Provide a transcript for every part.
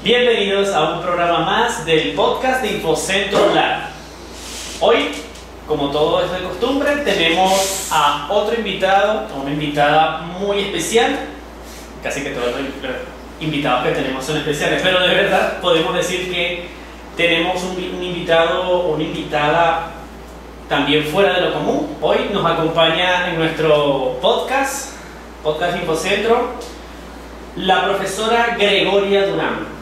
Bienvenidos a un programa más del podcast de Infocentro Lab. Hoy, como todo es de costumbre, tenemos a otro invitado, a una invitada muy especial. Casi que todos los invitados que tenemos son especiales, pero de verdad podemos decir que tenemos un invitado o una invitada también fuera de lo común. Hoy nos acompaña en nuestro podcast Infocentro, la profesora Gregoria Durán.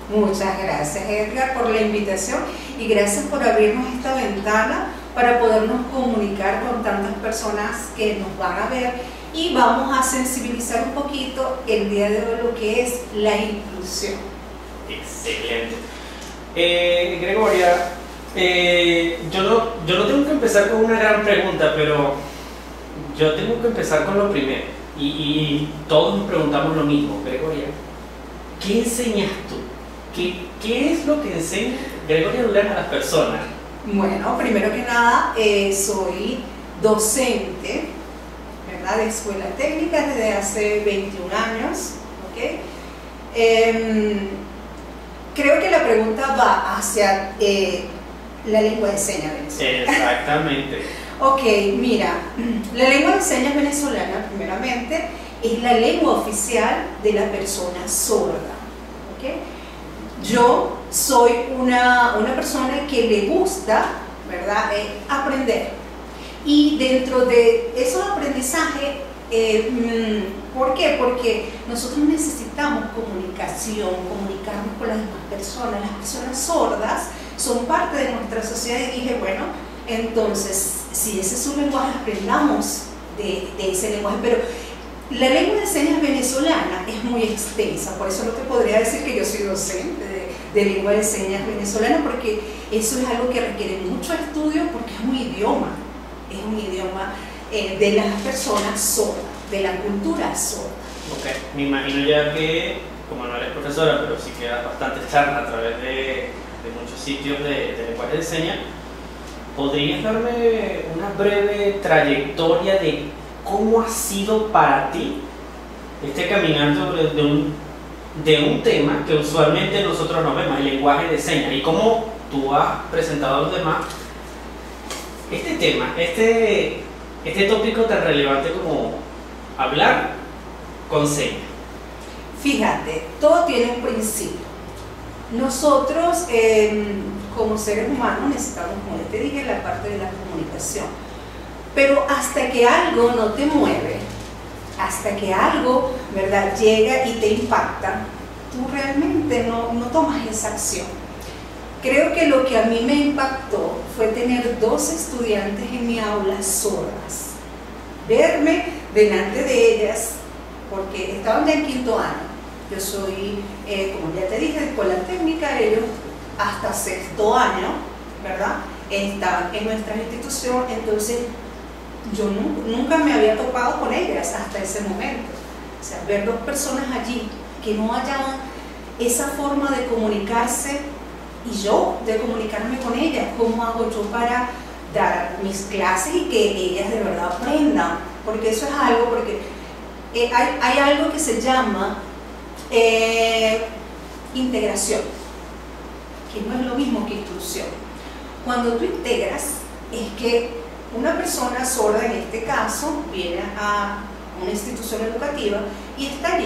Muchas gracias, Edgar, por la invitación y gracias por abrirnos esta ventana para podernos comunicar con tantas personas que nos van a ver, y vamos a sensibilizar un poquito el día de hoy lo que es la inclusión. Excelente. Gregoria, yo no tengo que empezar con una gran pregunta, pero yo tengo que empezar con lo primero. Y todos nos preguntamos lo mismo. Gregoria, ¿qué enseñas tú? ¿Qué es lo que enseña Gregoria Durán a las personas? Bueno, primero que nada, soy docente, ¿verdad?, de escuela técnica desde hace 21 años. ¿Okay? Creo que la pregunta va hacia la lengua de señas venezolana. Exactamente. Ok, mira, la lengua de señas venezolana, primeramente, es la lengua oficial de la persona sorda. ¿Okay? Yo soy una persona que le gusta, ¿verdad?, aprender. Y dentro de esos aprendizajes, ¿por qué? Porque nosotros necesitamos comunicación, comunicarnos con las demás personas. Las personas sordas son parte de nuestra sociedad, y dije, bueno, entonces, si ese es su lenguaje, aprendamos de ese lenguaje. Pero la lengua de señas venezolana es muy extensa, por eso no te podría decir que yo soy docente de lengua de señas venezolana, porque eso es algo que requiere mucho estudio, porque es un idioma de las personas sordas, de la cultura sorda. Ok, me imagino ya que, como no eres profesora, pero sí que das bastante charla a través de muchos sitios de lenguaje de señas, ¿podrías darme una breve trayectoria de cómo ha sido para ti este caminando de un tema que usualmente nosotros no vemos, el lenguaje de señas, y cómo tú has presentado a los demás este tema, este tópico tan relevante como hablar con señas? Fíjate, todo tiene un principio. Nosotros, como seres humanos, necesitamos, como ya te dije, la parte de la comunicación. Pero hasta que algo no te mueve, hasta que algo, ¿verdad?, llega y te impacta, tú realmente no tomas esa acción. Creo que lo que a mí me impactó fue tener 2 estudiantes en mi aula sordas, verme delante de ellas, porque estaban ya en 5º año. Yo soy, como ya te dije, de escuela técnica, ellos hasta 6º año, ¿verdad?, estaban en nuestra institución. Entonces yo nunca me había topado con ellas hasta ese momento. O sea, ver 2 personas allí que no hayan esa forma de comunicarse, y yo de comunicarme con ellas. ¿Cómo hago yo para dar mis clases y que ellas de verdad aprendan? Porque eso es algo, porque hay algo que se llama integración, que no es lo mismo que inclusión. Cuando tú integras, es que una persona sorda, en este caso, viene a una institución educativa y está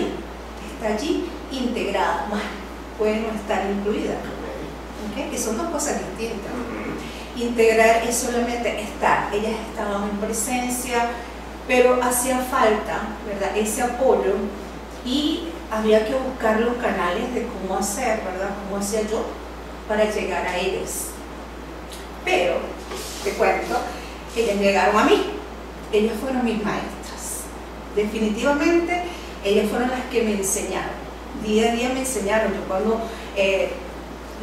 allí integrada, más puede no estar incluida. ¿Okay? Que son 2 cosas distintas. Integrar es solamente estar. Ellas estaban en presencia, pero hacía falta, ¿verdad?, ese apoyo, y había que buscar los canales de cómo hacer, ¿verdad?, cómo hacía yo para llegar a ellas. Pero, te cuento, ellas llegaron a mí. Ellas fueron mis maestras. Definitivamente, ellas fueron las que me enseñaron. Día a día me enseñaron. Yo cuando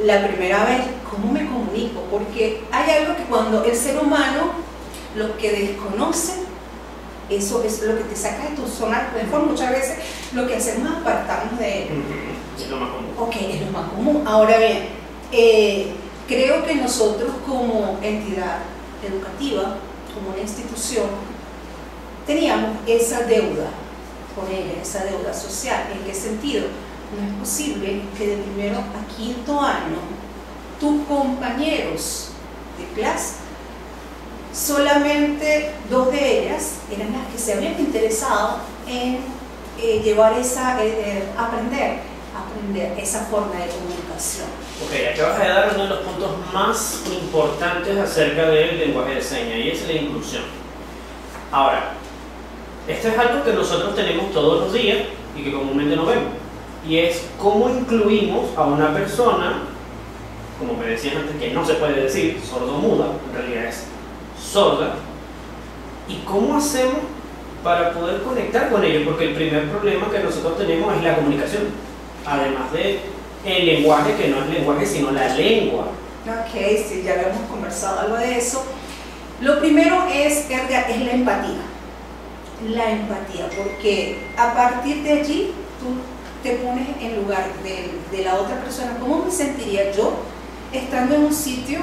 la primera vez, ¿cómo me comunico? Porque hay algo que cuando el ser humano, lo que desconoce, eso es lo que te saca de tu zona de confort. Muchas veces lo que hacemos es apartarnos de él. Es lo más común. Ok, es lo más común. Ahora bien, creo que nosotros como entidad educativa, como una institución, teníamos esa deuda con ella, esa deuda social. ¿En qué sentido? no es posible que de primero a quinto año tus compañeros de clase, solamente 2 de ellas eran las que se habían interesado en llevar aprender esa forma de comunicación. Ok, aquí vas a dar uno de los puntos más importantes acerca del lenguaje de señas, y es la inclusión. Ahora, esto es algo que nosotros tenemos todos los días y que comúnmente no vemos, y es cómo incluimos a una persona, como me decías antes, que no se puede decir sordo-muda, en realidad es sorda, y cómo hacemos para poder conectar con ellos, porque el primer problema que nosotros tenemos es la comunicación, además de el lenguaje, que no es lenguaje sino la lengua. Ok, sí, ya habíamos conversado algo de eso. Lo primero es la empatía. La empatía, porque a partir de allí tú te pones en lugar de la otra persona. ¿Cómo me sentiría yo estando en un sitio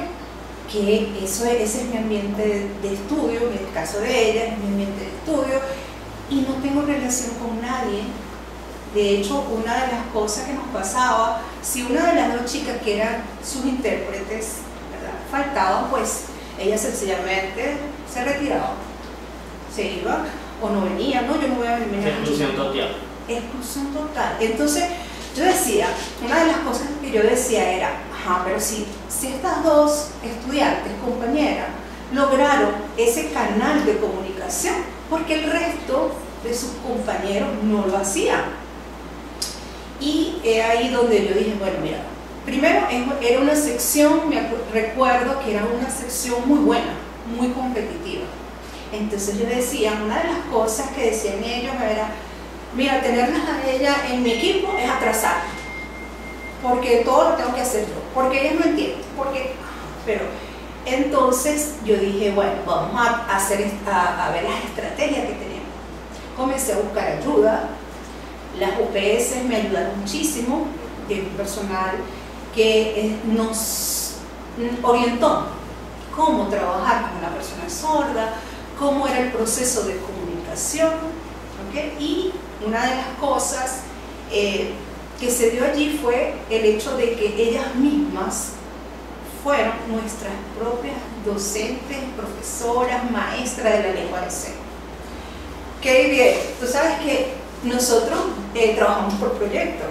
que ese es mi ambiente de estudio, en el caso de ella es mi ambiente de estudio, y no tengo relación con nadie? De hecho, una de las cosas que nos pasaba, si una de las 2 chicas que eran sus intérpretes, ¿verdad?, faltaban, pues ella sencillamente se retiraba, se iba o no venía. No, yo no voy a venir. Exclusión total. Exclusión total. Entonces, yo decía, una de las cosas que yo decía era, pero si estas 2 estudiantes, compañeras, lograron ese canal de comunicación, porque el resto de sus compañeros no lo hacían. Y es ahí donde yo dije, bueno, mira, primero era una sección, recuerdo que era una sección muy buena, muy competitiva. Entonces yo decía, una de las cosas que decían ellos era, mira, tenerlas a ella en mi equipo es atrasar, porque todo lo tengo que hacer yo, porque ellas no entienden, pero entonces yo dije, bueno, vamos a ver las estrategias que tenemos. Comencé a buscar ayuda. Las UPS me ayudaron muchísimo, de personal que nos orientó cómo trabajar con una persona sorda, cómo era el proceso de comunicación, ¿okay? Y una de las cosas que se dio allí fue el hecho de que ellas mismas fueron nuestras propias docentes, profesoras, maestras de la lengua de señas. Qué bien, tú sabes que nosotros trabajamos por proyecto.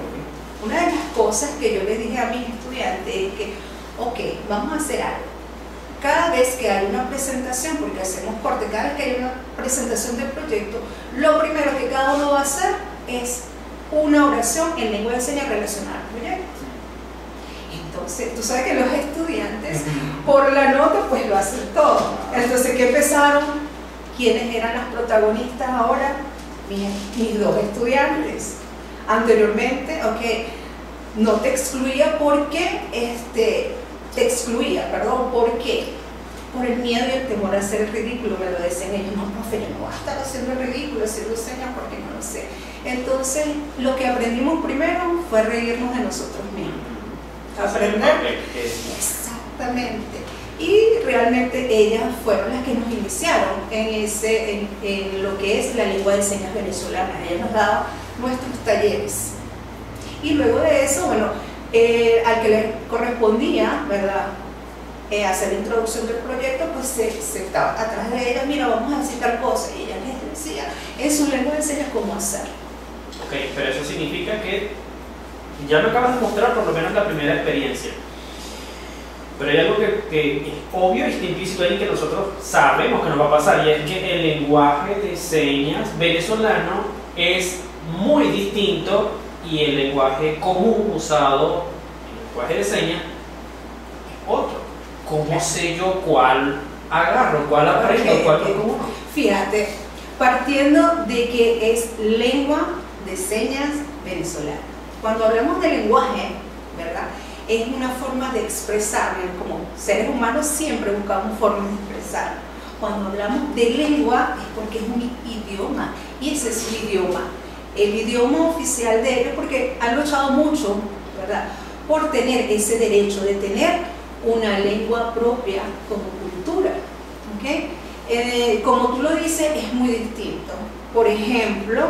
Una de las cosas que yo les dije a mis estudiantes es que, ok, vamos a hacer algo. Cada vez que hay una presentación, porque hacemos corte, cada vez que hay una presentación del proyecto, lo primero que cada uno va a hacer es una oración en lengua de señas relacionada al proyecto. Entonces, tú sabes que los estudiantes, por la nota, pues lo hacen todo. Entonces, ¿qué empezaron? ¿Quiénes eran las protagonistas ahora? Mis 2 estudiantes. Anteriormente, no te excluía porque te excluía, perdón, ¿por qué? Por el miedo y el temor a hacer el ridículo, me lo decían ellos. No, profe, yo no voy a estar haciendo el ridículo, haciendo señas porque no lo sé. Entonces, lo que aprendimos primero fue reírnos de nosotros mismos. Aprender. Exactamente. Y realmente ellas fueron las que nos iniciaron en lo que es la lengua de señas venezolana. Ellas nos daban nuestros talleres. Y luego de eso, bueno, al que le correspondía, ¿verdad?, hacer la introducción del proyecto, pues se estaba atrás de ella, mira, vamos a decir tal cosa, y ella les decía en su lengua de señas cómo hacer. Ok, pero eso significa que ya me acabas de mostrar por lo menos la primera experiencia. Pero hay algo que es obvio y está implícito ahí, que nosotros sabemos que nos va a pasar, y es que el lenguaje de señas venezolano es muy distinto, y el lenguaje común usado, el lenguaje de señas, es otro. ¿Cómo sé yo cuál agarro, cuál aprendo, cuál no? Fíjate, partiendo de que es lengua de señas venezolana. Cuando hablamos de lenguaje, ¿verdad?, es una forma de expresar. Como seres humanos siempre buscamos formas de expresar. Cuando hablamos de lengua es porque es un idioma, y ese es su idioma, el idioma oficial de ellos, porque han luchado mucho, ¿verdad?, por tener ese derecho de tener una lengua propia como cultura. ¿Okay? Como tú lo dices, es muy distinto. Por ejemplo,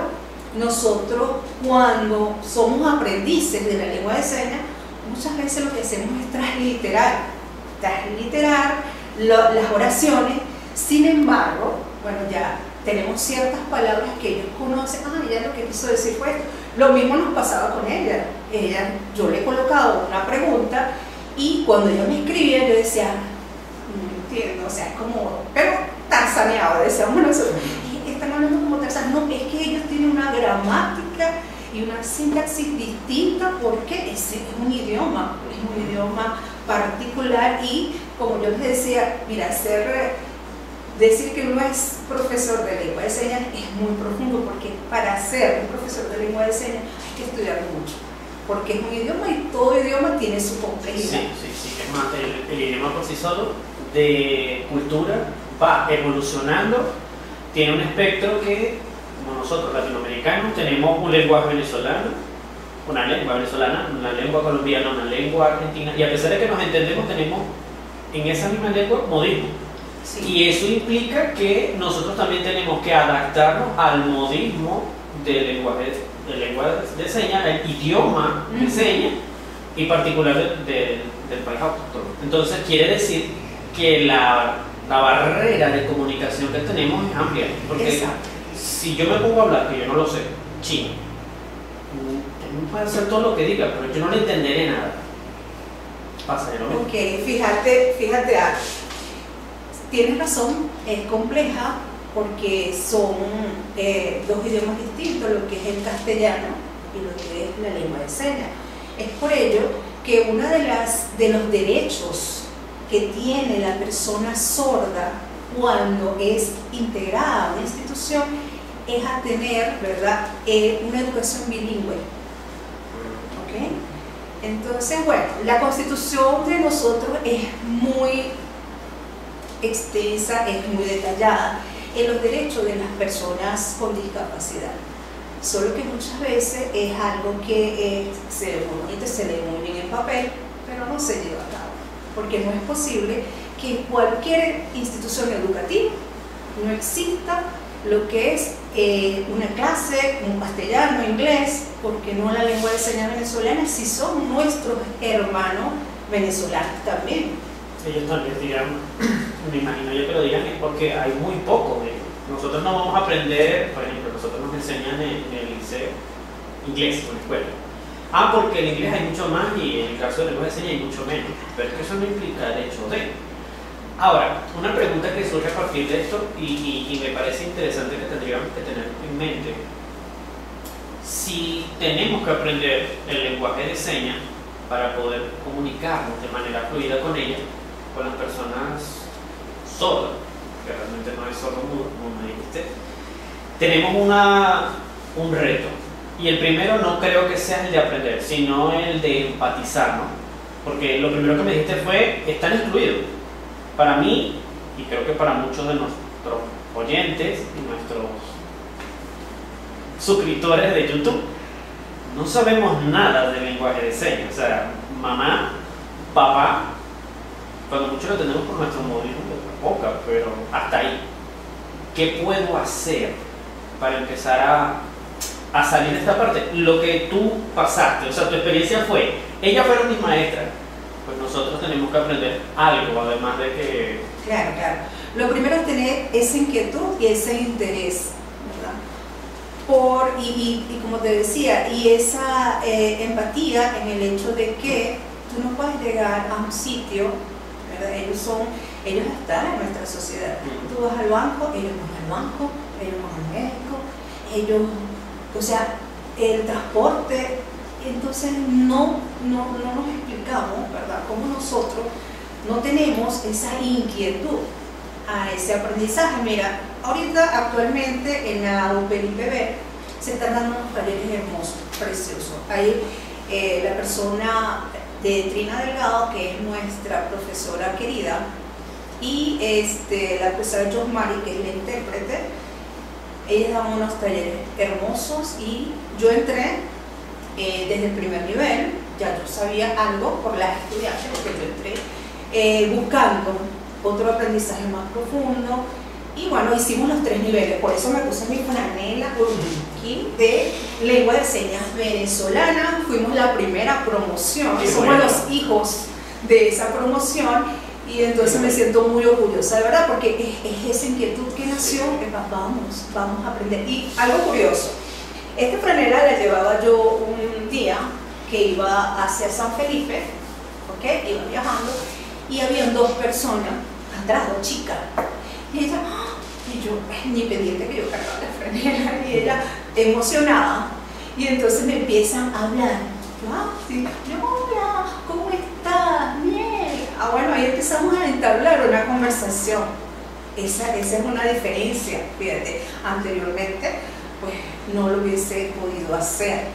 nosotros cuando somos aprendices de la lengua de señas, muchas veces lo que hacemos es transliterar las oraciones. Sin embargo, bueno, ya tenemos ciertas palabras que ellos conocen. Ella lo que quiso decir fue esto. Lo mismo nos pasaba con ella. Yo le he colocado una pregunta y cuando ella me escribía yo decía, no entiendo, o sea, es como, pero tarzaneado, decíamos nosotros. Y están hablando como tarzaneado. No, es que ellos tienen una gramática y una sintaxis distinta porque ese es un idioma particular. Y como yo les decía, mira, decir que uno es profesor de lengua de señas es muy profundo, porque para ser un profesor de lengua de señas hay que estudiar mucho, porque es un idioma y todo idioma tiene su complejidad. Sí. Es más, el idioma por sí solo de cultura va evolucionando, tiene un espectro que, como nosotros latinoamericanos, tenemos un lenguaje venezolano, una lengua venezolana, una lengua colombiana, una lengua argentina, y a pesar de que nos entendemos, tenemos en esa misma lengua modismo. Sí. Y eso implica que nosotros también tenemos que adaptarnos al modismo del lenguaje de señas, al idioma de señas, y particular del país autóctono. Entonces quiere decir que la barrera de comunicación que tenemos es amplia, porque si yo me pongo a hablar, que yo no lo sé, chino, no puede hacer todo lo que diga, pero yo no le entenderé nada. Pasa de lo mismo. Ok, fíjate algo. Tienes razón, es compleja porque son dos idiomas distintos, lo que es el castellano y lo que es la lengua de señas. Es por ello que uno de los derechos que tiene la persona sorda cuando es integrada a una institución es a tener, ¿verdad?, una educación bilingüe. ¿Okay? Entonces, bueno, la Constitución de nosotros es muy extensa, es muy detallada en los derechos de las personas con discapacidad, solo que muchas veces es algo que se lee muy bien en papel, pero no se lleva a cabo, porque no es posible que en cualquier institución educativa no exista lo que es una clase, un castellano, inglés, porque no la lengua de señas venezolana, si son nuestros hermanos venezolanos también. Ellos también dirán, me imagino yo que lo digan, es porque hay muy poco de ellos. Nosotros no vamos a aprender, por ejemplo, nosotros nos enseñan en el liceo inglés, en la escuela. Porque el inglés hay mucho más y en el caso de lengua de señas hay mucho menos, pero es que eso no implica el hecho de. Ahora, una pregunta que surge a partir de esto y me parece interesante que tendríamos que tener en mente: si tenemos que aprender el lenguaje de señas para poder comunicarnos de manera fluida con ella, con las personas sordas, que realmente no es sordo mudo, como me dijiste, tenemos un reto. Y el primero no creo que sea el de aprender, sino el de empatizar, ¿no? Porque lo primero que me dijiste fue, están excluidos. Para mí, y creo que para muchos de nuestros oyentes y nuestros suscriptores de YouTube, no sabemos nada del lenguaje de señas. O sea, mamá, papá, cuando mucho lo tenemos por nuestro modismo de boca, pero hasta ahí. ¿Qué puedo hacer para empezar a salir de esta parte? Lo que tú pasaste, o sea, tu experiencia fue, ellas fueron mis maestras, pues nosotros tenemos que aprender algo, además de que... Claro. Lo primero es tener esa inquietud y ese interés, ¿verdad? Y como te decía, y esa empatía en el hecho de que tú no puedes llegar a un sitio, ¿verdad? Ellos están en nuestra sociedad. Tú vas al banco, ellos van al banco, ellos van al médico, ellos, o sea, el transporte. Entonces no nos explicamos, ¿verdad?, cómo nosotros no tenemos esa inquietud a ese aprendizaje. Mira, ahorita actualmente en la UPLIPB se están dando unos talleres hermosos, preciosos. Hay la persona de Trina Delgado, que es nuestra profesora querida, y la profesora Josmari, que es la intérprete. Ellas dan unos talleres hermosos y yo entré desde el primer nivel. Ya yo sabía algo por las estudiantes, porque yo entré buscando otro aprendizaje más profundo, Y bueno, hicimos los 3 niveles, por eso me puse mi franela aquí de lengua de señas venezolana. Fuimos la primera promoción, somos los hijos de esa promoción, y entonces me siento muy orgullosa, de verdad, porque es esa inquietud que nació, que vamos a aprender. Y algo curioso, esta franela la llevaba yo un día que iba hacia San Felipe, ¿ok? Iba viajando, y habían 2 personas atrás, 2 chicas, y ella, y yo, ni pendiente que yo cargaba la franela, y ella emocionada, y entonces me empiezan a hablar. Sí, hola, ¿cómo estás? Bien. Bueno, ahí empezamos a entablar una conversación. Esa es una diferencia, fíjate. Anteriormente, pues no lo hubiese podido hacer,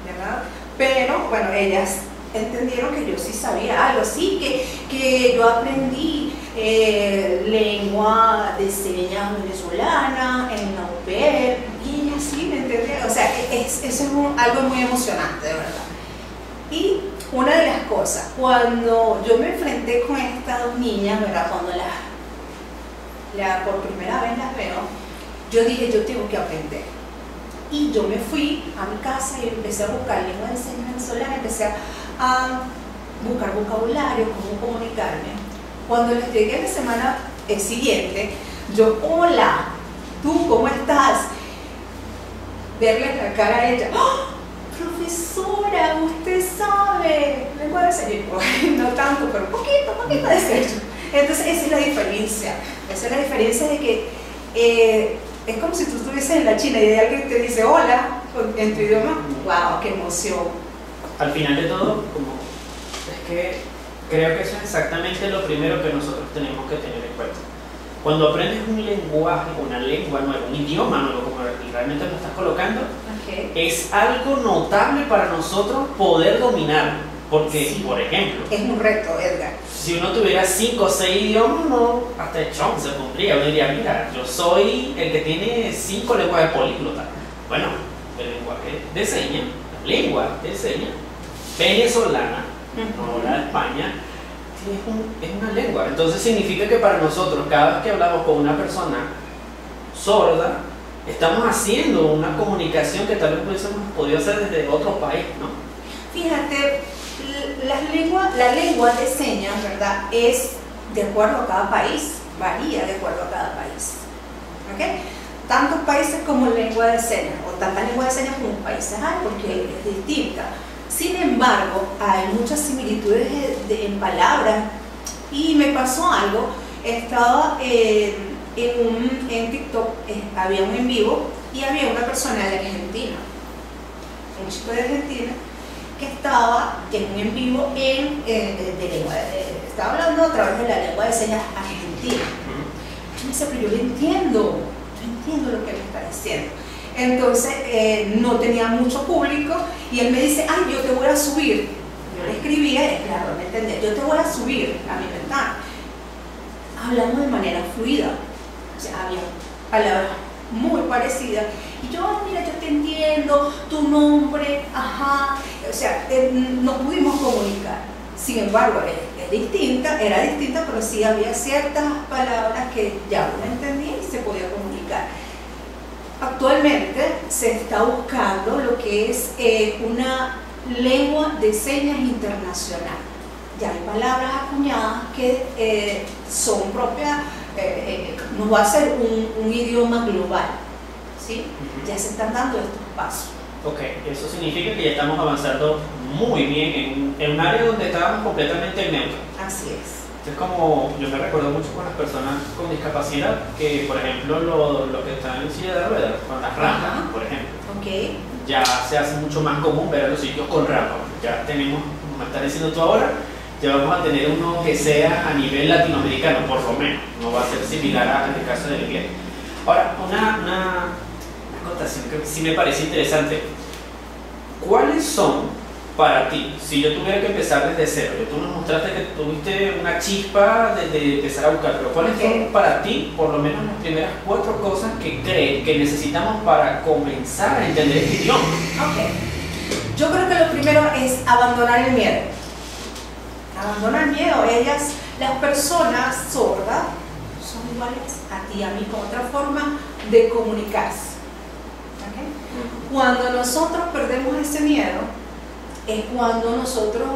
¿verdad? Pero, bueno, ellas entendieron que yo sí sabía algo, sí, que yo aprendí lengua de señas venezolana en la UPR, y ellas sí me entendieron. O sea, eso es algo muy emocionante, de verdad. Y una de las cosas, cuando yo me enfrenté con estas 2 niñas, ¿verdad? Cuando por primera vez las veo, yo dije, yo tengo que aprender. Y yo me fui a mi casa y empecé a buscar lengua de señas venezolana, empecé a buscar vocabulario, cómo comunicarme. Cuando les llegué la semana siguiente, yo, hola, ¿tú cómo estás? Verle la cara a ella, ¡oh! Profesora, usted sabe lengua de señas. No tanto, pero poquito de señas. Entonces esa es la diferencia. Esa es la diferencia de que es como si tú estuvieses en la China y de alguien te dice hola en tu idioma. ¡Wow! ¡Qué emoción! Al final de todo, es que creo que eso es exactamente lo primero que nosotros tenemos que tener en cuenta. Cuando aprendes un lenguaje, una lengua nueva, un idioma nuevo, como realmente lo estás colocando, es algo notable para nosotros poder dominarlo. Porque, sí, por ejemplo, es un reto, Edgar. Si uno tuviera 5 o 6 idiomas, no, hasta el chon se pondría. Uno diría, mira, yo soy el que tiene 5 lenguajes políglotas. Bueno, el lenguaje de señas, la lengua de señas venezolana, no la de España, es una lengua. Entonces significa que para nosotros, cada vez que hablamos con una persona sorda, estamos haciendo una comunicación que tal vez hubiésemos podido hacer desde otro país, ¿no? Fíjate, la lengua de señas, ¿verdad? Es de acuerdo a cada país, varía de acuerdo a cada país, ¿ok? Tantos países como lengua de señas, o tantas lenguas de señas como países hay, porque es distinta. Sin embargo, hay muchas similitudes en palabras, y me pasó algo. Estaba en TikTok, había un en vivo, y había una persona de Argentina, un chico de Argentina, que estaba en un en vivo de lengua, estaba hablando a través de la lengua de señas argentina. Yo me decía, pero yo entiendo lo que él está diciendo. Entonces no tenía mucho público, y él me dice, ay, yo te voy a subir. Yo le escribía, claro, me entendía, yo te voy a subir a mi ventana. Hablamos de manera fluida, o sea, había palabras muy parecidas, y yo, mira, yo te entiendo, tu nombre, ajá, o sea, nos pudimos comunicar. Sin embargo, era distinta, pero sí había ciertas palabras que ya uno entendía y se podía comunicar. Actualmente se está buscando lo que es una lengua de señas internacional. Ya hay palabras acuñadas que son propias, nos va a ser un idioma global, ¿sí? Ya se están dando estos pasos. Ok, eso significa que ya estamos avanzando muy bien en un área donde estábamos completamente neutros. Así es. Es como, yo me recuerdo mucho con las personas con discapacidad, que por ejemplo los que están en silla de ruedas, con las rampas, por ejemplo, ya se hace mucho más común ver a los sitios con rampas. Ya tenemos, como me estás diciendo tú ahora, ya vamos a tener uno que sea a nivel latinoamericano, por lo menos, no va a ser similar al caso del inglés. Ahora, una acotación que sí me parece interesante. ¿Cuáles son para ti, si yo tuviera que empezar desde cero? Tú nos mostraste que tuviste una chispa de empezar a buscar, pero ¿cuáles son para ti, por lo menos las primeras 4 cosas que crees que necesitamos para comenzar a entender este idioma? Yo creo que lo primero es abandonar el miedo. Abandonar el miedo. Las personas sordas son iguales a ti, a mí, con otra forma de comunicarse. ¿Okay? Cuando nosotros perdemos ese miedo, es cuando nosotros,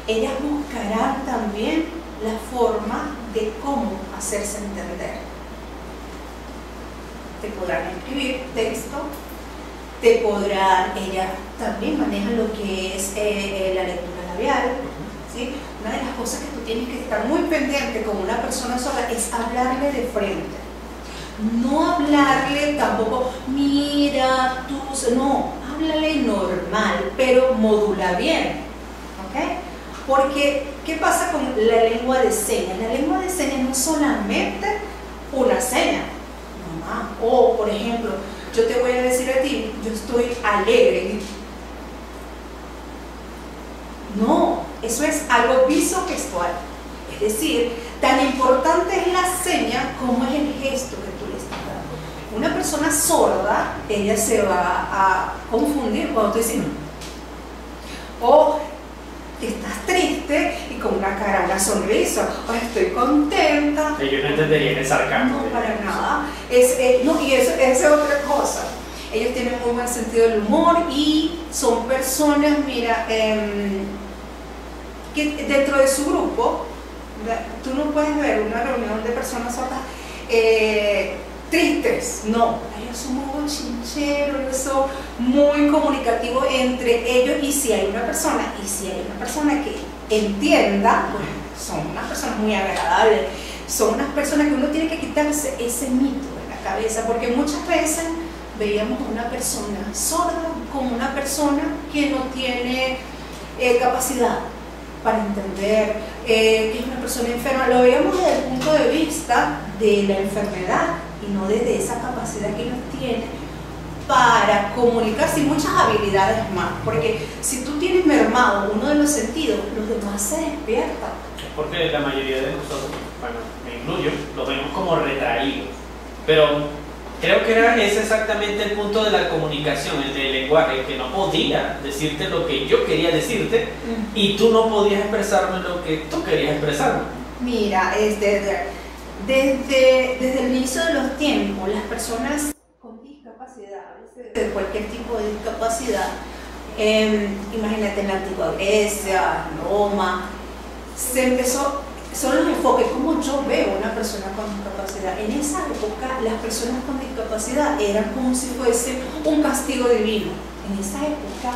ellas buscarán también la forma de cómo hacerse entender. Te podrán escribir texto, ellas también manejan lo que es la lectura labial, ¿sí? Una de las cosas que tú tienes que estar muy pendiente con una persona sorda es hablarle de frente. No hablarle tampoco, mira, tú, no, háblale normal, pero modula bien, ¿ok? Porque, ¿qué pasa con la lengua de señas? La lengua de señas no es solamente una seña, mamá, o por ejemplo, yo te voy a decir a ti, yo estoy alegre. No, eso es algo visogestual. Es decir, tan importante es la seña como es el gesto que tú le estás dando. Una persona sorda, ella se va a confundir cuando tú dices, o estás triste y con una cara, una sonrisa, o estoy contenta. Ellos no entenderían el sarcasmo. No, para nada. No, y eso es otra cosa. Ellos tienen muy buen sentido del humor y son personas, mira, que dentro de su grupo, tú no puedes ver una reunión de personas sordas tristes, no, ellos son muy bochincheros, ellos son muy comunicativos entre ellos, y si hay una persona que entienda, pues son unas personas muy agradables, son unas personas que uno tiene que quitarse ese mito de la cabeza, porque muchas veces veíamos a una persona sorda como una persona que no tiene capacidad para entender, que es una persona enferma. Lo veíamos desde el punto de vista de la enfermedad y no desde esa capacidad que ellos tienen para comunicarse y muchas habilidades más, porque si tú tienes mermado uno de los sentidos, los demás se despiertan. Es porque la mayoría de nosotros, bueno, me incluyo, lo vemos como retraídos, pero creo que ese exactamente el punto de la comunicación, el del lenguaje, que no podía decirte lo que yo quería decirte y tú no podías expresarme lo que tú querías expresarme. Mira, desde el inicio de los tiempos, las personas con discapacidad, de cualquier tipo de discapacidad, imagínate en la antigua Grecia, Roma, son los enfoques, como yo veo una persona con discapacidad. En esa época las personas con discapacidad eran como si fuese un castigo divino. En esa época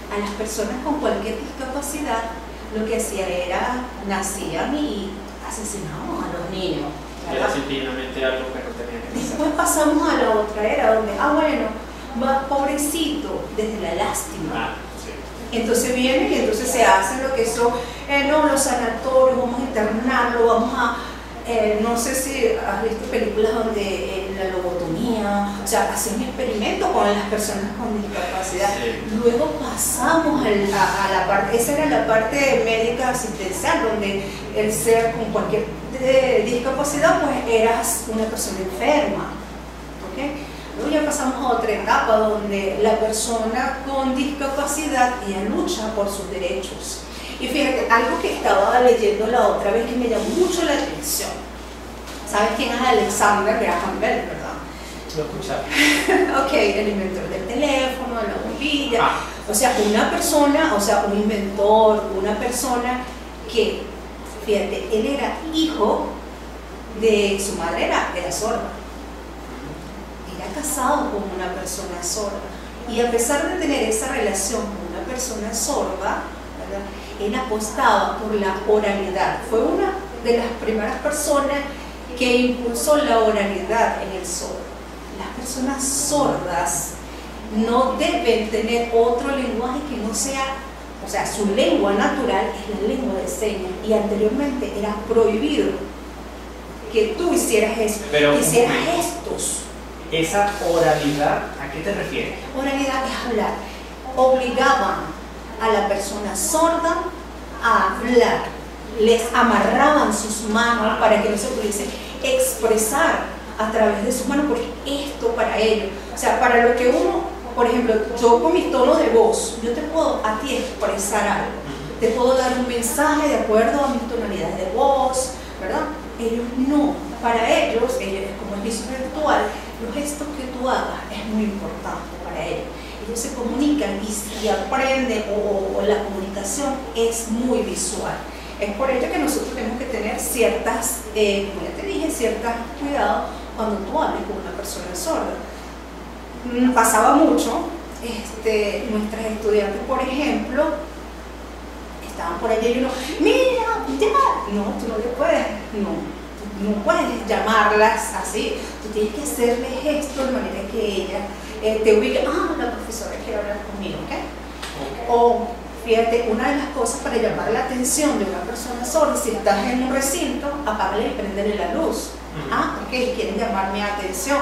a las personas con cualquier discapacidad lo que hacían era, nacían y asesinaban a los niños, ¿verdad? Era simplemente algo que no tenía que hacer. Después pasamos a la otra era donde, va pobrecito, desde la lástima. Entonces vienen y entonces se hacen lo que son, los sanatorios, vamos a internarlo, vamos a, no sé si has visto películas donde la lobotomía, o sea, hacen experimentos con las personas con discapacidad. Sí. Luego pasamos a la parte, esa era la parte médica asistencial, donde el ser con cualquier discapacidad, pues eras una persona enferma, ¿ok? Luego ya pasamos a otra etapa donde la persona con discapacidad ella lucha por sus derechos. Y fíjate, algo que estaba leyendo la otra vez que me llamó mucho la atención. ¿Sabes quién es Alexander Graham Bell, verdad? Lo escuchaba. Ok, el inventor del teléfono, de la bombilla. O sea, una persona, un inventor, una persona que, fíjate, él era hijo de su madre, era sorda. Casado con una persona sorda, y a pesar de tener esa relación con una persona sorda, ¿verdad?, él apostaba por la oralidad. Fue una de las primeras personas que impulsó la oralidad en el sordo. Las personas sordas no deben tener otro lenguaje que no sea, su lengua natural es la lengua de señas, y anteriormente era prohibido que tú hicieras eso, hicieras gestos. ¿Esa oralidad a qué te refieres? Oralidad es hablar. Obligaban a la persona sorda a hablar. Les amarraban sus manos para que no se pudiese expresar a través de sus manos, porque esto para ellos, para lo que uno, por ejemplo, yo con mi tono de voz, yo te puedo a ti expresar algo. Te puedo dar un mensaje de acuerdo a mis tonalidades de voz, ¿verdad? Ellos no. para ellos, como es visual, los gestos que tú hagas es muy importante para ellos. Ellos se comunican y si aprenden o la comunicación es muy visual. Es por ello que nosotros tenemos que tener ciertas, como ya te dije, ciertos cuidados cuando tú hables con una persona sorda. Pasaba mucho, nuestras estudiantes, por ejemplo, estaban por allá y uno, mira, ya, no, tú no le puedes, no puedes llamarlas así, tú tienes que hacerle gestos de manera que ella te ubique, la profesora quiere hablar conmigo, ¿ok? O, fíjate, una de las cosas para llamar la atención de una persona sorda, si estás en un recinto, apágale y prendele la luz. Ok, quieren llamar mi atención.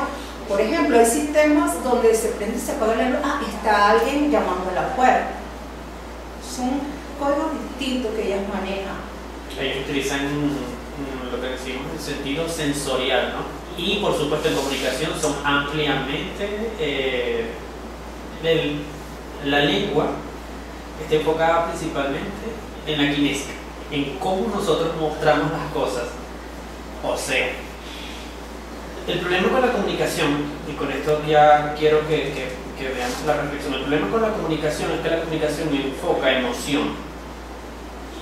Por ejemplo, hay sistemas donde se prende y se apaga la luz, está alguien llamando a la puerta. Son códigos distintos que ellas manejan. Ellos utilizan lo que decimos en sentido sensorial, ¿no? Y por supuesto en comunicación son ampliamente la lengua está enfocada principalmente en la kinésica, en cómo nosotros mostramos las cosas. O sea, el problema con la comunicación, y con esto ya quiero que veamos la reflexión, el problema con la comunicación es que la comunicación enfoca emoción.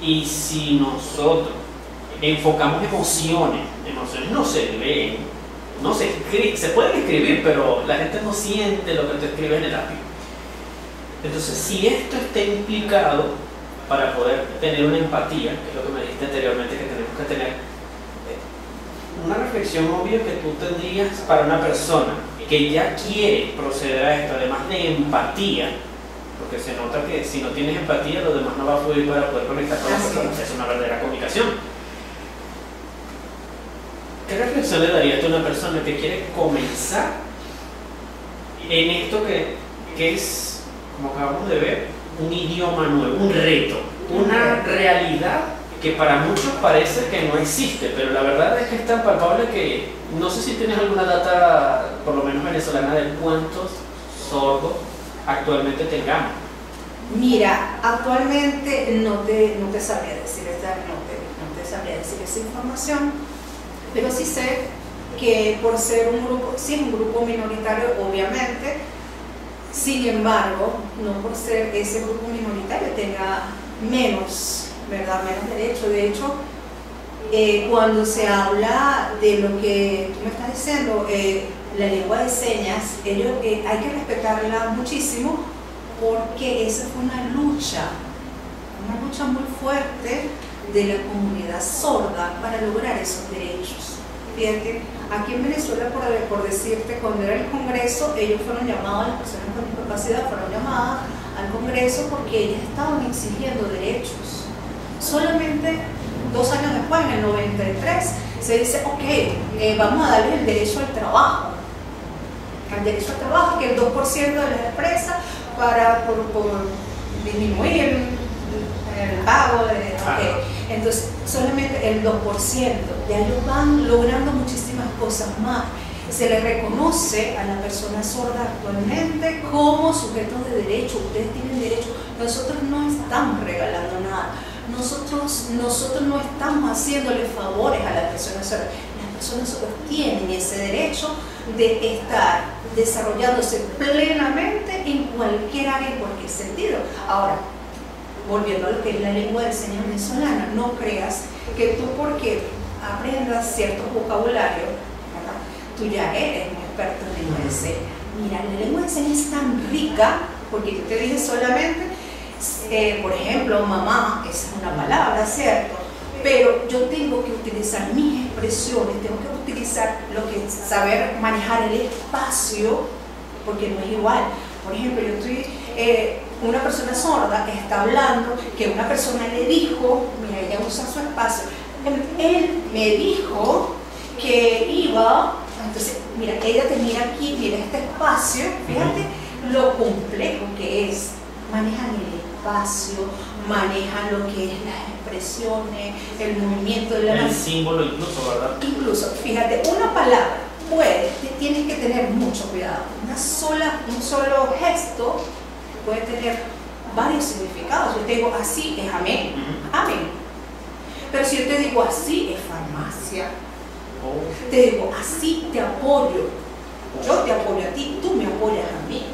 Y si nosotros enfocamos emociones no se leen, no se escriben, se pueden escribir, pero la gente no siente lo que tú escribes en el lápiz. Entonces, si esto está implicado para poder tener una empatía, que es lo que me dijiste anteriormente que tenemos que tener, una reflexión obvia que tú tendrías para una persona que ya quiere proceder a esto, además de empatía, porque se nota que si no tienes empatía, lo demás no va a fluir para poder conectar con la persona, es una verdadera comunicación. ¿Qué reflexión le darías a una persona que quiere comenzar en esto que es, como acabamos de ver, un idioma nuevo, un reto, una realidad que para muchos parece que no existe, pero la verdad es que es tan palpable que no sé si tienes alguna data, por lo menos venezolana, de cuántos sordos actualmente tengamos. Mira, actualmente no te sabría decir no te sabría decir esa información, pero sí sé que por ser un grupo, sí es un grupo minoritario, obviamente. Sin embargo, no por ser ese grupo minoritario tenga menos, ¿verdad? Menos derecho. De hecho, cuando se habla de lo que tú me estás diciendo, la lengua de señas, hay que respetarla muchísimo porque esa fue una lucha muy fuerte de la comunidad sorda para lograr esos derechos. Fíjate, aquí en Venezuela, por decirte, cuando era el Congreso, ellos fueron llamados, las personas con discapacidad fueron llamadas al Congreso porque ellas estaban exigiendo derechos. Solamente 2 años después, en el 93, se dice, ok, vamos a darle el derecho al trabajo. El derecho al trabajo, que el 2% de las empresas por disminuir el pago entonces solamente el 2%, ya ellos van logrando muchísimas cosas más. Se le reconoce a la persona sorda actualmente como sujetos de derecho. Ustedes tienen derecho, nosotros no estamos regalando nada, nosotros no estamos haciéndole favores a la persona sorda. Las personas sordas tienen ese derecho de estar desarrollándose plenamente en cualquier área, en cualquier sentido. Ahora, volviendo a lo que es la lengua de señas venezolana, no creas que tú porque aprendas ciertos vocabularios, ¿verdad?, tú ya eres un experto en lengua de señas. Mira, la lengua de señas es tan rica, porque yo te dije solamente, por ejemplo, mamá, esa es una palabra, ¿cierto? Pero yo tengo que utilizar mis expresiones, tengo que utilizar saber manejar el espacio, porque no es igual. Por ejemplo, yo estoy... una persona sorda está hablando que una persona le dijo, mira, ella usa su espacio, él me dijo que iba, entonces, mira, ella te mira aquí, mira este espacio, fíjate lo complejo que es. Manejan el espacio, manejan lo que es las expresiones, el movimiento de la mano. El símbolo incluso, ¿verdad? Incluso, fíjate, una palabra tienes que tener mucho cuidado. Un solo gesto puede tener varios significados. Yo te digo así es amén, amén. Pero si yo te digo así es farmacia, Oh. Te digo, así te apoyo. Yo te apoyo a ti, tú me apoyas a mí.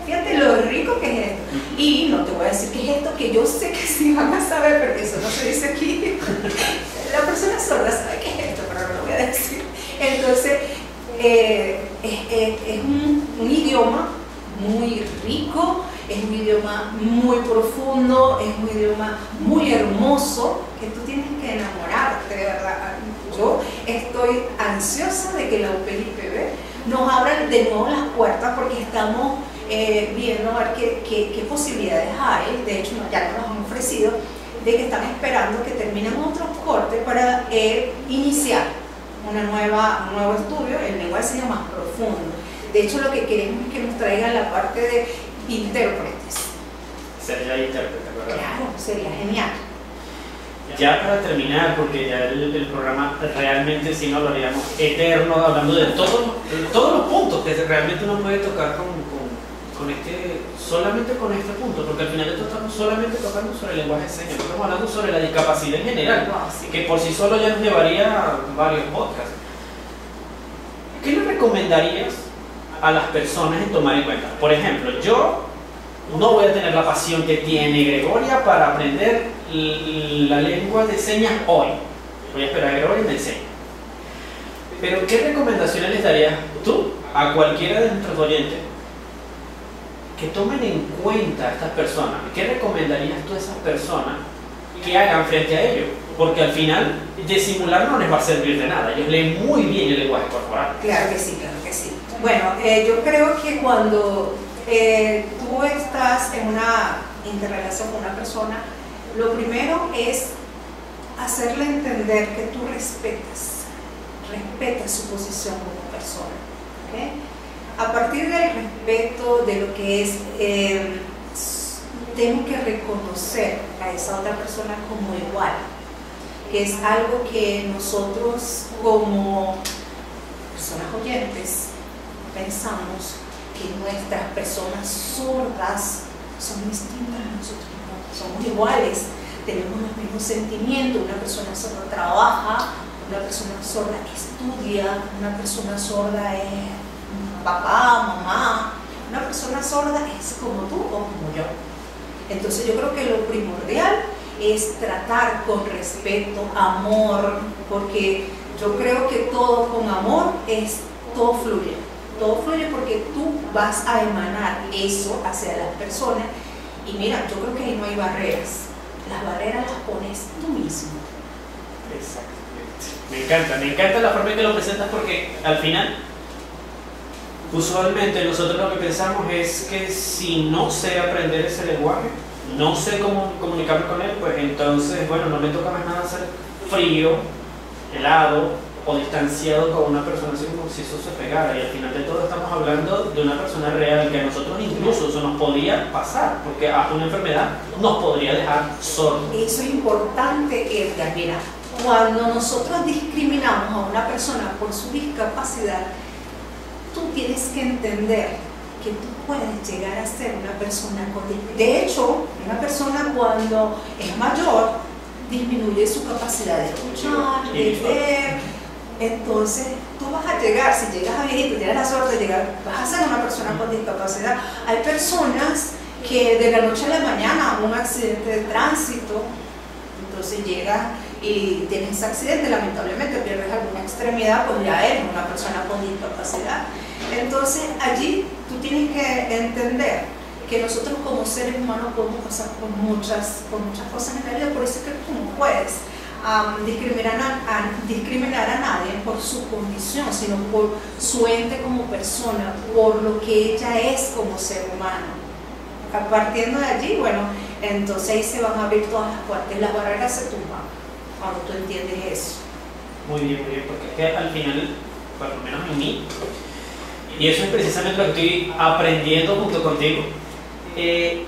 Fíjate lo rico que es esto. Y no te voy a decir qué es esto, que yo sé que sí van a saber, porque eso no se dice aquí. La persona sorda sabe qué es esto, pero no lo voy a decir. Entonces, es un idioma muy rico, es un idioma muy profundo, es un idioma muy hermoso, que tú tienes que enamorarte, de verdad. Yo estoy ansiosa de que la UPLIPB nos abran de nuevo las puertas, porque estamos viendo a ver qué posibilidades hay. De hecho, ya nos han ofrecido de que están esperando que terminemos otros cortes para iniciar un nuevo estudio, el lenguaje de señas más profundo. De hecho, lo que queremos es que nos traigan la parte de intérpretes. Sería intérprete, ¿verdad? Claro, sería genial. Ya para terminar, porque ya el programa realmente sí no hablaríamos eterno, hablando de todos los puntos que realmente uno puede tocar solamente con este punto, porque al final de todo estamos solamente tocando sobre el lenguaje de señas, no estamos hablando sobre la discapacidad en general, que por sí solo ya nos llevaría varios podcasts. ¿Qué le recomendarías a las personas en tomar en cuenta? Por ejemplo, yo no voy a tener la pasión que tiene Gregoria para aprender la lengua de señas hoy. Voy a esperar a Gregoria y me enseñe. Pero ¿qué recomendaciones les darías tú a cualquiera de nuestros oyentes que tomen en cuenta a estas personas? ¿Qué recomendarías tú a esas personas que hagan frente a ello? Porque al final, disimular no les va a servir de nada. Ellos leen muy bien el lenguaje corporal. Claro que sí, claro que sí. Bueno, yo creo que cuando tú estás en una interrelación con una persona, lo primero es hacerle entender que tú respetas su posición como persona, ¿okay? A partir del respeto de lo que es, tengo que reconocer a esa otra persona como igual, que es algo que nosotros como personas oyentes pensamos que nuestras personas sordas son distintas a nosotros, ¿no? Somos iguales, tenemos los mismos sentimientos. Una persona sorda trabaja, una persona sorda estudia, una persona sorda es papá, mamá, una persona sorda es como tú o como yo. Entonces yo creo que lo primordial es tratar con respeto, amor, porque yo creo que todo con amor todo fluye. Todo fluye porque tú vas a emanar eso hacia las personas. Y mira, yo creo que ahí no hay barreras. Las barreras las pones tú mismo. Exactamente. Me encanta la forma en que lo presentas, porque al final, usualmente nosotros lo que pensamos es que si no sé aprender ese lenguaje, no sé cómo comunicarme con él, pues entonces, bueno, no me toca más nada hacer frío, helado o distanciado con una persona, así como si eso se pegara. Y al final de todo estamos hablando de una persona real, que a nosotros incluso eso nos podía pasar, porque hasta una enfermedad nos podría dejar sordos. Eso es importante, Edgar. Mira, cuando nosotros discriminamos a una persona por su discapacidad, tú tienes que entender que tú puedes llegar a ser una persona con discapacidad. De hecho, una persona cuando es mayor disminuye su capacidad de escuchar, de ver. Entonces, tú vas a llegar, si llegas a viejito, tienes la suerte de llegar, vas a ser una persona con discapacidad. Hay personas que de la noche a la mañana, un accidente de tránsito, entonces llegas y tienes ese accidente, lamentablemente pierdes alguna extremidad, pues ya eres una persona con discapacidad. Entonces, allí tú tienes que entender que nosotros como seres humanos podemos pasar por muchas cosas en la vida. Por eso es que tú no puedes discriminar a nadie por su condición, sino por su ente como persona, por lo que ella es como ser humano. Partiendo de allí, bueno, entonces ahí se van a abrir todas las puertas, las barreras se tumban cuando tú entiendes eso. Muy bien, porque es que al final, por lo menos en mí, y eso es precisamente lo que estoy aprendiendo junto contigo, el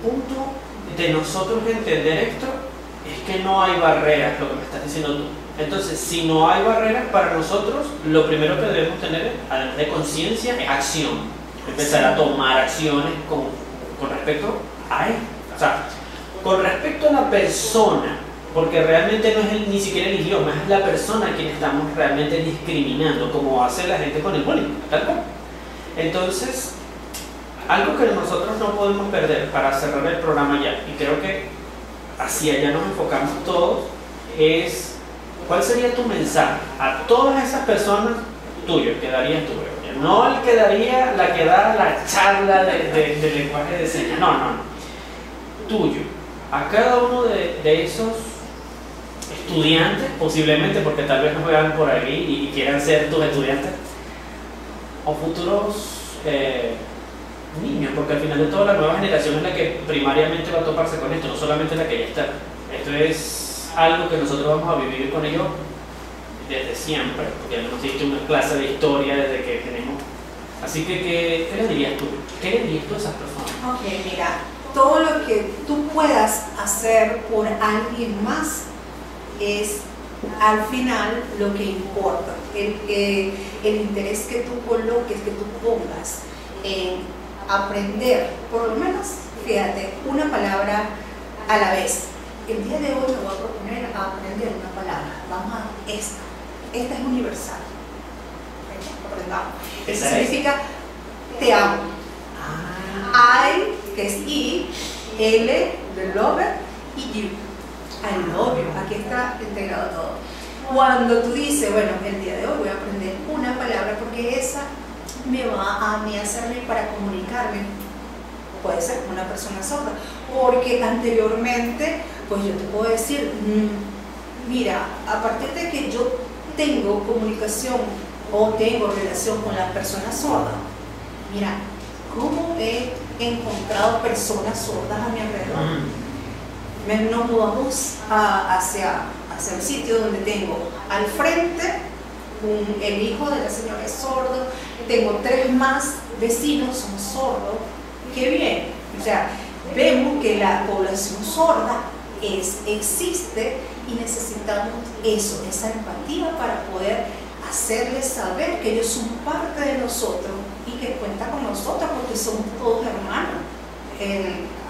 punto de nosotros entender esto es que no hay barreras, lo que me estás diciendo tú. Entonces, si no hay barreras para nosotros, lo primero que debemos tener, además de conciencia, es acción. Empezar a tomar acciones con respecto a él. O sea, con respecto a la persona porque realmente no es ni siquiera el idioma, es la persona a quien estamos realmente discriminando, como hace la gente con el bullying, tal cual. Entonces, algo que nosotros no podemos perder para cerrar el programa ya, y creo que hacia allá nos enfocamos todos, es ¿cuál sería tu mensaje a todas esas personas tuyas que darías tú? No el que daría la que da la charla de lenguaje de señas, no, tuyo, a cada uno de esos estudiantes, posiblemente porque tal vez nos vean por ahí y quieran ser tus estudiantes, o futuros niños, porque al final de todo la nueva generación es la que primariamente va a toparse con esto, no solamente la que ya está. Esto es algo que nosotros vamos a vivir con ellos desde siempre, porque ya nos diste una clase de historia desde que tenemos. Así que, ¿qué le dirías tú? ¿Qué le dirías tú a esas personas? Ok, mira, todo lo que tú puedas hacer por alguien más es al final lo que importa, el interés que tú coloques, que tú pongas en aprender, por lo menos, fíjate, una palabra a la vez. El día de hoy me voy a proponer a aprender una palabra, vamos a esta es universal. Aprendamos. Eso significa te amo. I, que es I, L, de lover, y you. I love you. Aquí está integrado todo. Cuando tú dices, bueno, el día de hoy voy a aprender una palabra porque esa me va a mí a servir para comunicarme, puede ser con una persona sorda, porque anteriormente, pues yo te puedo decir, mira, a partir de que yo tengo comunicación o tengo relación con las personas sordas, mira, ¿cómo he encontrado personas sordas a mi alrededor? Nos mudamos hacia el sitio donde tengo al frente el hijo de la señora es sordo, tengo 3 más vecinos son sordos. ¡Qué bien! O sea, vemos que la población sorda existe y necesitamos eso, esa empatía para poder hacerles saber que ellos son parte de nosotros y que cuentan con nosotros porque somos todos hermanos,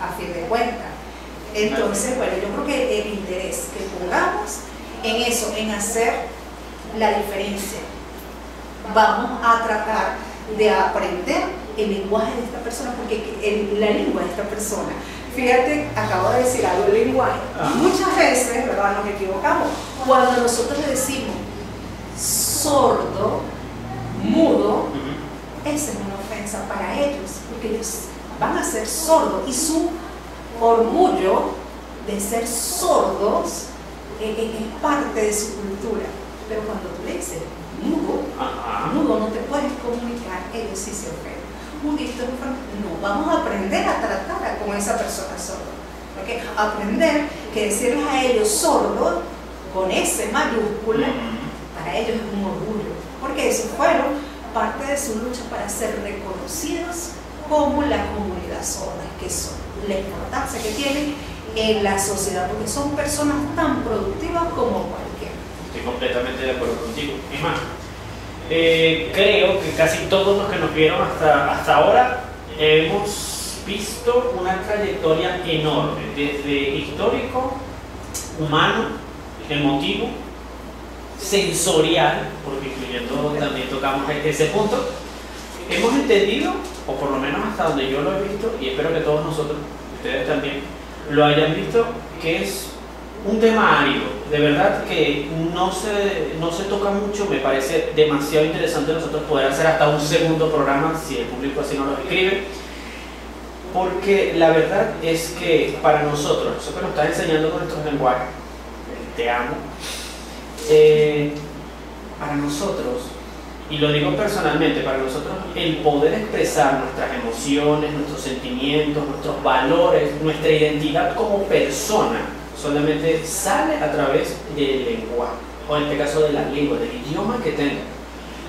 a fin de cuentas. Entonces, bueno, yo creo que el interés que pongamos en eso, en hacer la diferencia, vamos a tratar de aprender el lenguaje de esta persona, porque la lengua de esta persona, fíjate, acabo de decir algo del lenguaje, muchas veces, ¿verdad?, nos equivocamos, cuando nosotros le decimos sordo, mudo, esa es una ofensa para ellos, porque ellos van a ser sordos y su orgullo de ser sordos es parte de su cultura. Pero cuando tú le dices mudo, no te puedes comunicar, ellos sí se ofenden. Mudito, no, vamos a aprender a tratar con esa persona sorda. ¿Okay? Aprender que decirles a ellos sordos con S mayúscula, para ellos es un orgullo, porque eso fueron parte de su lucha para ser reconocidos como la comunidad sorda, que son la importancia que tienen en la sociedad, porque son personas tan productivas como cualquiera. Estoy completamente de acuerdo contigo. Es más, creo que casi todos los que nos vieron hasta ahora hemos visto una trayectoria enorme, desde histórico, humano, emotivo, sensorial, porque incluyendo también tocamos ese punto. Hemos entendido, o por lo menos hasta donde yo lo he visto, y espero que todos nosotros, ustedes también, lo hayan visto, que es un tema árido, de verdad que no se toca mucho. Me parece demasiado interesante nosotros poder hacer hasta un segundo programa, si el público así nos lo escribe, porque la verdad es que para nosotros, eso que nos está enseñando con nuestros lenguajes, te amo, para nosotros, y lo digo personalmente, para nosotros el poder expresar nuestras emociones, nuestros sentimientos, nuestros valores, nuestra identidad como persona, solamente sale a través del lenguaje, o en este caso de la lengua, del idioma que tenga.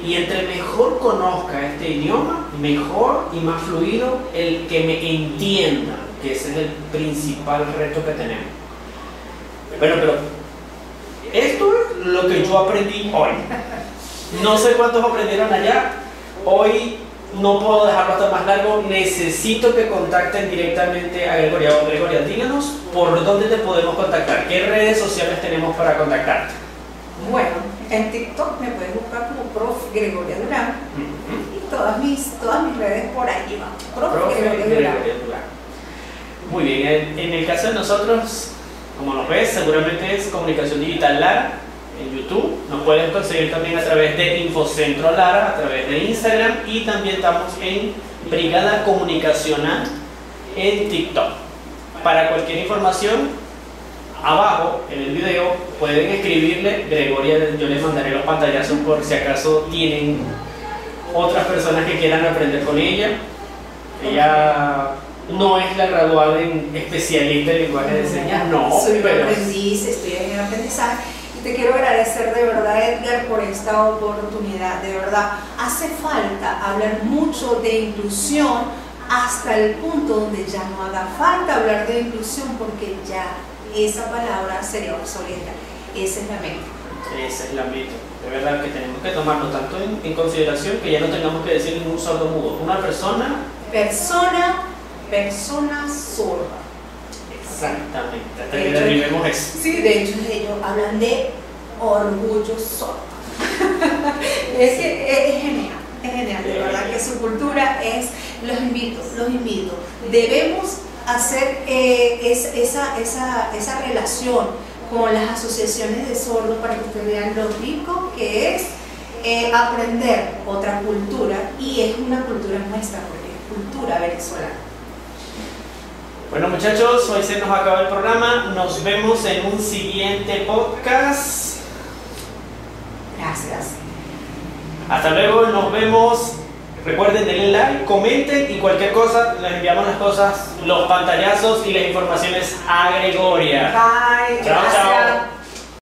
Y entre mejor conozca este idioma, mejor y más fluido el que me entienda, que ese es el principal reto que tenemos. Bueno, pero esto es lo que yo aprendí hoy. No sé cuántos aprendieron allá. Hoy no puedo dejarlo hasta más largo, necesito que contacten directamente a Gregoria. Gregoria, díganos por dónde te podemos contactar, qué redes sociales tenemos para contactarte. Bueno, en TikTok me puedes buscar como Prof. Gregoria Durán y todas mis redes por ahí van. Prof. Gregoria Durán. Muy bien, en el caso de nosotros, como nos ves, seguramente es Comunicación Digital Lara en YouTube. Nos puedes conseguir también a través de Infocentro Lara, a través de Instagram, y también estamos en Brigada Comunicacional en TikTok. Para cualquier información, abajo en el video pueden escribirle Gregoria, yo les mandaré los pantallazos por si acaso tienen otras personas que quieran aprender con ella. Ella no es la graduada en especialista en lenguaje de señas, no, soy un pero aprendiz, estoy en el aprendizaje. Y te quiero agradecer de verdad, Edgar, por esta oportunidad. De verdad, hace falta hablar mucho de inclusión hasta el punto donde ya no haga falta hablar de inclusión, porque ya esa palabra sería obsoleta. Esa es la meta. esa es la meta. De verdad que tenemos que tomarlo tanto en consideración que ya no tengamos que decir ningún sordo mudo. Una persona sorda. Exactamente. Hasta que derribemos eso. Sí, de hecho ellos hablan de orgullo sordo. Es que es genial, de verdad que su cultura es, los invito. Debemos hacer esa relación con las asociaciones de sordos para que ustedes vean lo rico que es aprender otra cultura, y es una cultura nuestra porque es cultura venezolana. Bueno, muchachos, hoy se nos acaba el programa. Nos vemos en un siguiente podcast. Gracias. Hasta luego, nos vemos. Recuerden, denle like, comenten y cualquier cosa, les enviamos las cosas, los pantallazos y las informaciones a Gregoria. Bye. Chao, Gracias. chao.